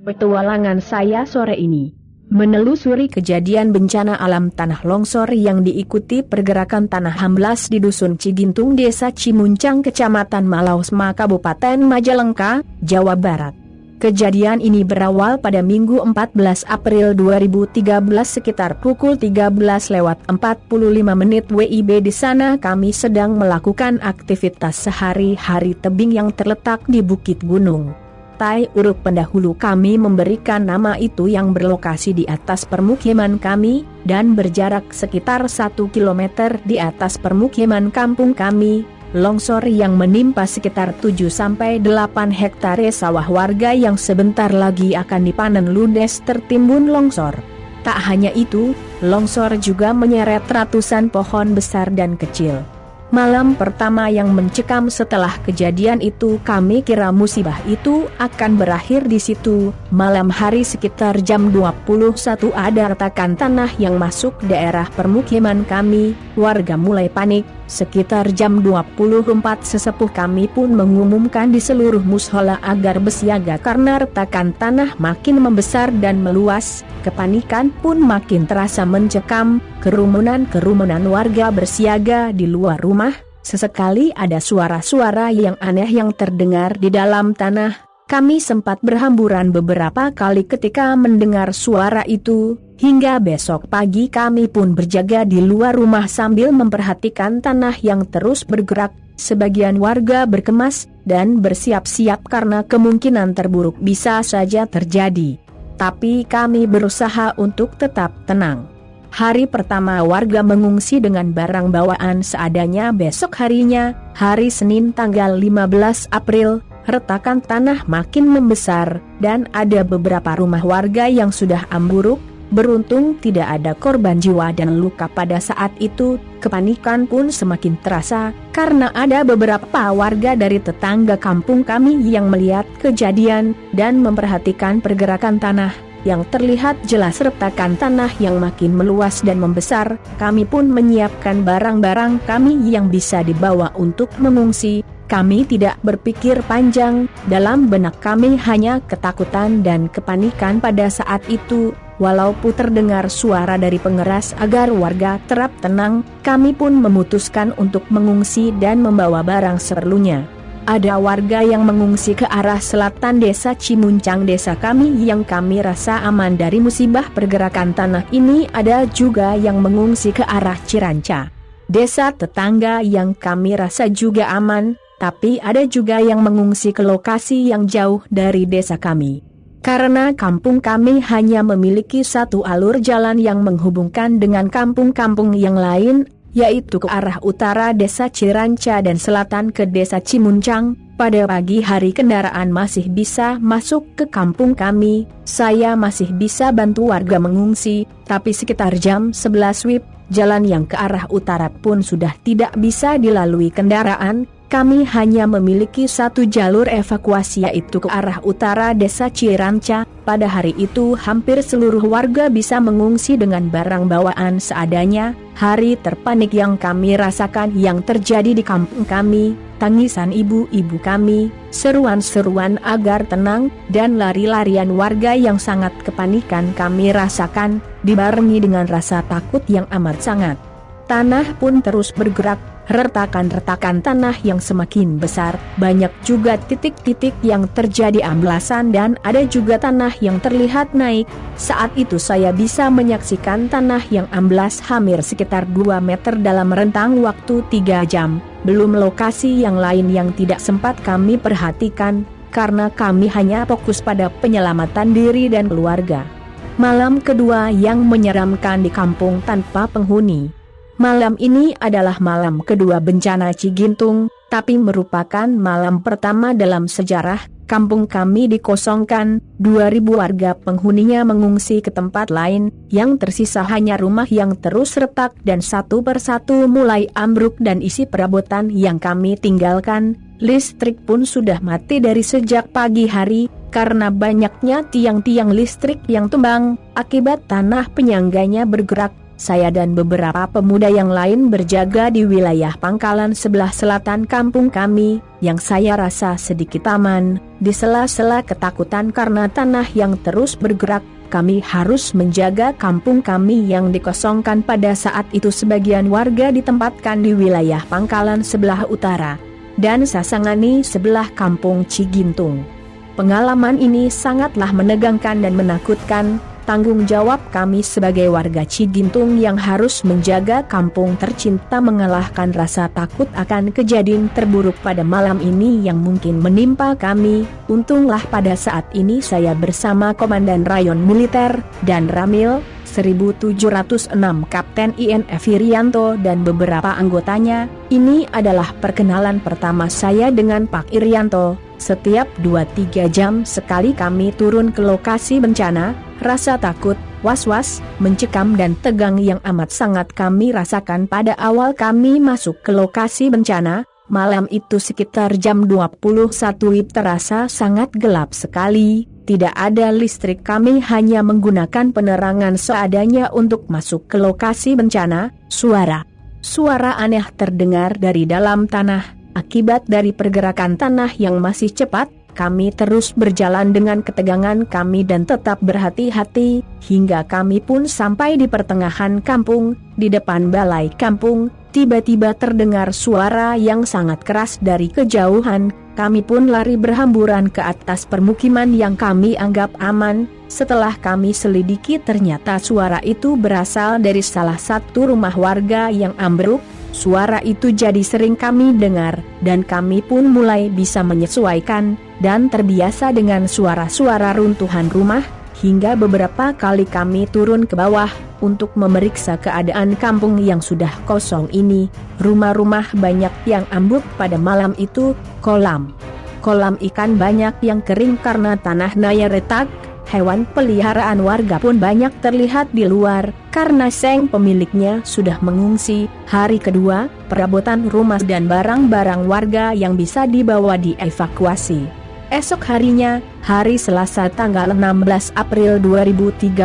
Petualangan saya sore ini menelusuri kejadian bencana alam tanah longsor yang diikuti pergerakan tanah amblas di Dusun Cigintung, Desa Cimuncang, Kecamatan Malausma, Kabupaten Majalengka, Jawa Barat. Kejadian ini berawal pada Minggu 14 April 2013 sekitar pukul 13.45 WIB. Di sana kami sedang melakukan aktivitas sehari-hari tebing yang terletak di Bukit Gunung Tai Uruk. Pendahulu kami memberikan nama itu yang berlokasi di atas permukiman kami, dan berjarak sekitar 1 km di atas permukiman kampung kami. Longsor yang menimpa sekitar 7-8 hektare sawah warga yang sebentar lagi akan dipanen ludes tertimbun longsor. Tak hanya itu, longsor juga menyeret ratusan pohon besar dan kecil. Malam pertama yang mencekam setelah kejadian itu kami kira musibah itu akan berakhir di situ. Malam hari sekitar jam 21 ada retakan tanah yang masuk daerah permukiman kami. Warga mulai panik. Sekitar jam 24 sesepuh kami pun mengumumkan di seluruh mushola agar bersiaga karena retakan tanah makin membesar dan meluas. Kepanikan pun makin terasa mencekam. Kerumunan warga bersiaga di luar rumah. Sesekali ada suara-suara yang aneh yang terdengar di dalam tanah. Kami sempat berhamburan beberapa kali ketika mendengar suara itu. Hingga besok pagi kami pun berjaga di luar rumah sambil memperhatikan tanah yang terus bergerak. Sebagian warga berkemas dan bersiap-siap karena kemungkinan terburuk bisa saja terjadi. Tapi kami berusaha untuk tetap tenang. Hari pertama warga mengungsi dengan barang bawaan seadanya. Besok harinya, hari Senin tanggal 15 April, retakan tanah makin membesar, dan ada beberapa rumah warga yang sudah ambruk. Beruntung tidak ada korban jiwa dan luka pada saat itu. Kepanikan pun semakin terasa, karena ada beberapa warga dari tetangga kampung kami yang melihat kejadian, dan memperhatikan pergerakan tanah. Yang terlihat jelas retakan tanah yang makin meluas dan membesar. Kami pun menyiapkan barang-barang kami yang bisa dibawa untuk mengungsi. Kami tidak berpikir panjang, dalam benak kami hanya ketakutan dan kepanikan pada saat itu. Walaupun terdengar suara dari pengeras agar warga tetap tenang, kami pun memutuskan untuk mengungsi dan membawa barang seperlunya. ada warga yang mengungsi ke arah selatan desa Cimuncang desa kami yang kami rasa aman dari musibah pergerakan tanah ini. Ada juga yang mengungsi ke arah Ciranca, desa tetangga yang kami rasa juga aman, tapi ada juga yang mengungsi ke lokasi yang jauh dari desa kami. Karena kampung kami hanya memiliki satu alur jalan yang menghubungkan dengan kampung-kampung yang lain, yaitu ke arah utara desa Ciranca dan selatan ke desa Cimuncang. Pada pagi hari kendaraan masih bisa masuk ke kampung kami, saya masih bisa bantu warga mengungsi, tapi sekitar jam 11 WIB, jalan yang ke arah utara pun sudah tidak bisa dilalui kendaraan. Kami hanya memiliki satu jalur evakuasi, yaitu ke arah utara desa Ciranca. Pada hari itu hampir seluruh warga bisa mengungsi dengan barang bawaan seadanya. Hari terpanik yang kami rasakan yang terjadi di kampung kami, tangisan ibu-ibu kami, seruan-seruan agar tenang, dan lari-larian warga yang sangat kepanikan kami rasakan, dibarengi dengan rasa takut yang amat sangat. Tanah pun terus bergerak, retakan-retakan tanah yang semakin besar, banyak juga titik-titik yang terjadi amblasan dan ada juga tanah yang terlihat naik. Saat itu saya bisa menyaksikan tanah yang amblas hampir sekitar 2 meter dalam rentang waktu 3 jam, belum lokasi yang lain yang tidak sempat kami perhatikan, karena kami hanya fokus pada penyelamatan diri dan keluarga. Malam kedua yang menyeramkan di kampung tanpa penghuni. Malam ini adalah malam kedua bencana Cigintung, tapi merupakan malam pertama dalam sejarah. Kampung kami dikosongkan, 2.000 warga penghuninya mengungsi ke tempat lain, yang tersisa hanya rumah yang terus retak dan satu persatu mulai ambruk dan isi perabotan yang kami tinggalkan. Listrik pun sudah mati dari sejak pagi hari, karena banyaknya tiang-tiang listrik yang tumbang, akibat tanah penyangganya bergerak. Saya dan beberapa pemuda yang lain berjaga di wilayah pangkalan sebelah selatan kampung kami, yang saya rasa sedikit aman. Di sela-sela ketakutan karena tanah yang terus bergerak, kami harus menjaga kampung kami yang dikosongkan. Pada saat itu sebagian warga ditempatkan di wilayah pangkalan sebelah utara, dan Sasangani sebelah kampung Cigintung. Pengalaman ini sangatlah menegangkan dan menakutkan. Tanggung jawab kami sebagai warga Cigintung yang harus menjaga kampung tercinta mengalahkan rasa takut akan kejadian terburuk pada malam ini yang mungkin menimpa kami. Untunglah pada saat ini saya bersama Komandan Rayon Militer dan Ramil 1706 Kapten INF Irianto dan beberapa anggotanya. Ini adalah perkenalan pertama saya dengan Pak Irianto. Setiap 2-3 jam sekali kami turun ke lokasi bencana. Rasa takut, was-was, mencekam dan tegang yang amat sangat kami rasakan pada awal kami masuk ke lokasi bencana. Malam itu sekitar jam 21 WIB terasa sangat gelap sekali. Tidak ada listrik, kami hanya menggunakan penerangan seadanya untuk masuk ke lokasi bencana. Suara aneh terdengar dari dalam tanah. Akibat dari pergerakan tanah yang masih cepat, kami terus berjalan dengan ketegangan kami dan tetap berhati-hati, hingga kami pun sampai di pertengahan kampung. Di depan balai kampung, tiba-tiba terdengar suara yang sangat keras dari kejauhan. Kami pun lari berhamburan ke atas permukiman yang kami anggap aman. Setelah kami selidiki, ternyata suara itu berasal dari salah satu rumah warga yang ambruk. Suara itu jadi sering kami dengar, dan kami pun mulai bisa menyesuaikan dan terbiasa dengan suara-suara runtuhan rumah, hingga beberapa kali kami turun ke bawah untuk memeriksa keadaan kampung yang sudah kosong ini. Rumah-rumah banyak yang ambruk pada malam itu, kolam ikan banyak yang kering karena tanahnya retak. Hewan peliharaan warga pun banyak terlihat di luar, karena sang pemiliknya sudah mengungsi. Hari kedua, perabotan rumah dan barang-barang warga yang bisa dibawa dievakuasi. Esok harinya, hari Selasa tanggal 16 April 2013,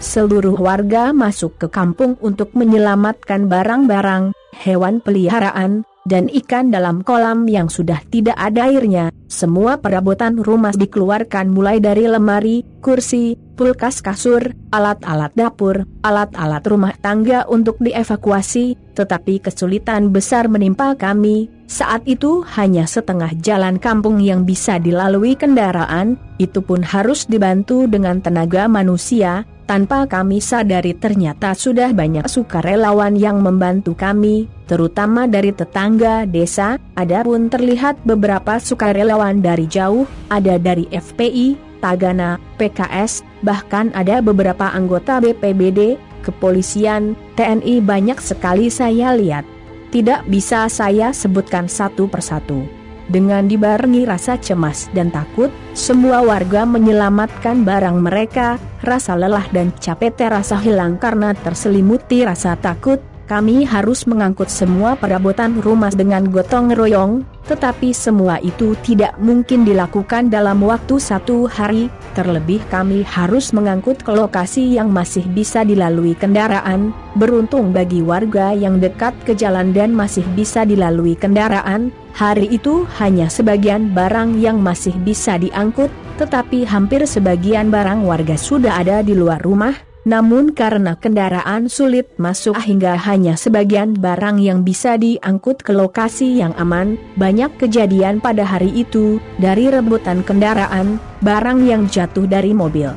seluruh warga masuk ke kampung untuk menyelamatkan barang-barang, hewan peliharaan, dan ikan dalam kolam yang sudah tidak ada airnya. Semua perabotan rumah dikeluarkan mulai dari lemari, kursi, kulkas, kasur, alat-alat dapur, alat-alat rumah tangga untuk dievakuasi, tetapi kesulitan besar menimpa kami. Saat itu hanya setengah jalan kampung yang bisa dilalui kendaraan, itu pun harus dibantu dengan tenaga manusia. Tanpa kami sadari ternyata sudah banyak sukarelawan yang membantu kami, terutama dari tetangga desa. Adapun terlihat beberapa sukarelawan dari jauh, ada dari FPI, Tagana, PKS, bahkan ada beberapa anggota BPBD, kepolisian, TNI, banyak sekali saya lihat. Tidak bisa saya sebutkan satu persatu. Dengan dibarengi rasa cemas dan takut, semua warga menyelamatkan barang mereka. Rasa lelah dan capek terasa hilang karena terselimuti rasa takut. Kami harus mengangkut semua perabotan rumah dengan gotong royong, tetapi semua itu tidak mungkin dilakukan dalam waktu 1 hari. Terlebih kami harus mengangkut ke lokasi yang masih bisa dilalui kendaraan. Beruntung bagi warga yang dekat ke jalan dan masih bisa dilalui kendaraan, hari itu hanya sebagian barang yang masih bisa diangkut, tetapi hampir sebagian barang warga sudah ada di luar rumah. Namun karena kendaraan sulit masuk hingga hanya sebagian barang yang bisa diangkut ke lokasi yang aman, banyak kejadian pada hari itu, dari rebutan kendaraan, barang yang jatuh dari mobil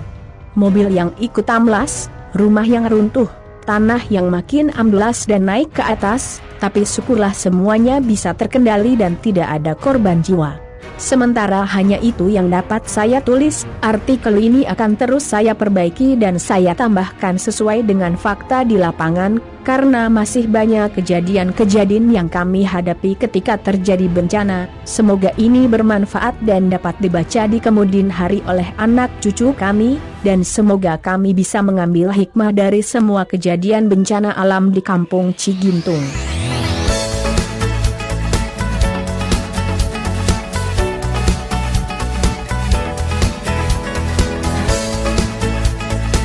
yang ikut amblas, rumah yang runtuh, tanah yang makin amblas dan naik ke atas, tapi syukurlah semuanya bisa terkendali dan tidak ada korban jiwa. Sementara hanya itu yang dapat saya tulis. Artikel ini akan terus saya perbaiki dan saya tambahkan sesuai dengan fakta di lapangan, karena masih banyak kejadian-kejadian yang kami hadapi ketika terjadi bencana. Semoga ini bermanfaat dan dapat dibaca di kemudian hari oleh anak cucu kami, dan semoga kami bisa mengambil hikmah dari semua kejadian bencana alam di kampung Cigintung.